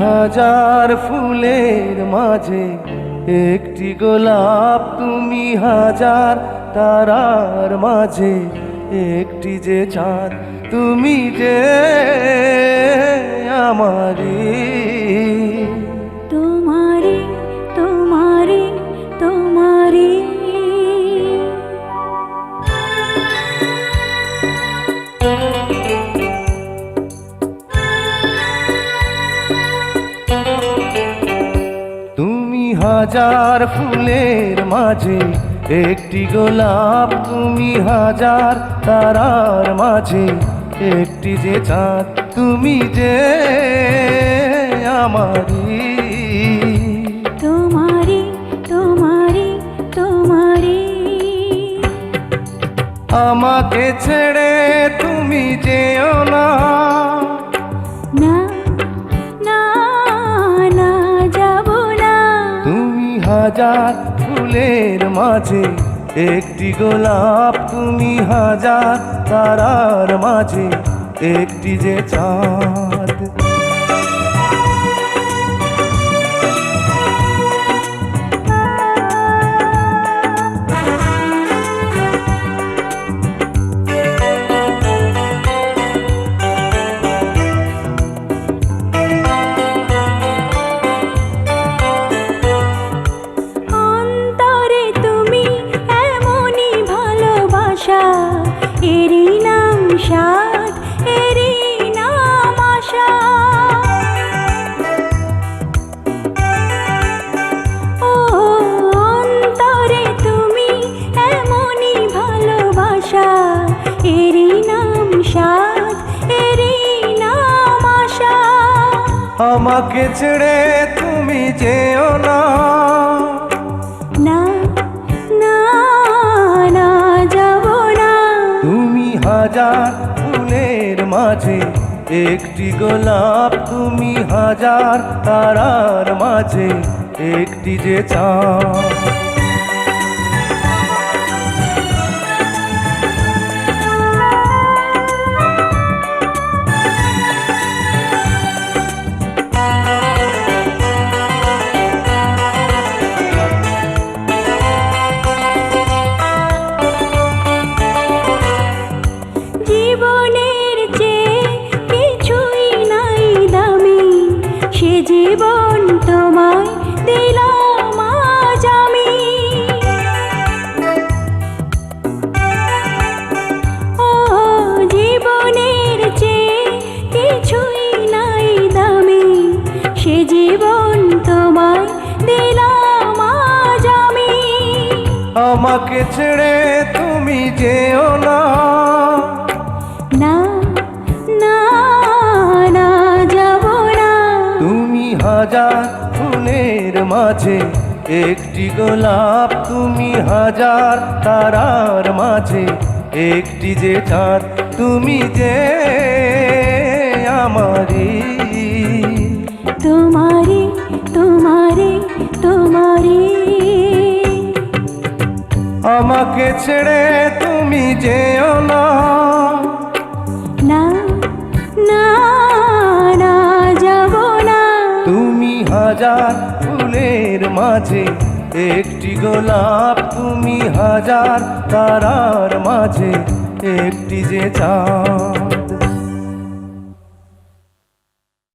হাজার ফুলের মাঝে একটি গোলাপ, তুমি হাজার তারার মাঝে একটি যে চাঁদ, তুমি যে আমারি। তোমারি তোমারি তোমারি তুমি হাজার ফুলের মাঝে একটি গোলাপ, তুমি হাজার তারার মাঝে একটি যে চাঁদ, তুমি যে আমারি। তোমারি তোমারি তোমারি আমাকে ছেড়ে তুমি যেও না, না না না যাব না। তুমি হাজার ফুলের মাঝে একটি গোলাপ, তুমি হাজার তারার মাঝে একটি যে চাঁদ। এরই নাম সাধ, এরই নাম আশা। ও অন্তরে তুমি এমনই ভালোবাসা, এরই নাম সাধ, এরই নাম আশা। আমাকে ছেড়ে তুমি যেও না, না না না যাব না। তুমি হাজার ফুলের মাঝে একটি গোলাপ, তুমি হাজার তারার মাঝে একটি যে চাঁদ। জীবনের চেয়ে কিছুই নাই দামি, সে জীবন তোমায় দিলাম আজ আমি। ও জীবনের চেয়ে কিছুই নাই দামি, সে জীবন তোমায় দিলাম আজ আমি। আমাকে ছেড়ে তুমি যেও না, না না না যাব না। তুমি হাজার ফুলের মাঝে একটি গোলাপ, তুমি হাজার তারার মাঝে একটি যে চাঁদ, তুমি যে আমারি। তোমারি তোমারি তোমারি আমাকে ছেড়ে তুমি যেও না, না না না যাব না। তুমি হাজার ফুলের মাঝে একটি গোলাপ, তুমি হাজার তারার মাঝে একটি যে চাঁদ।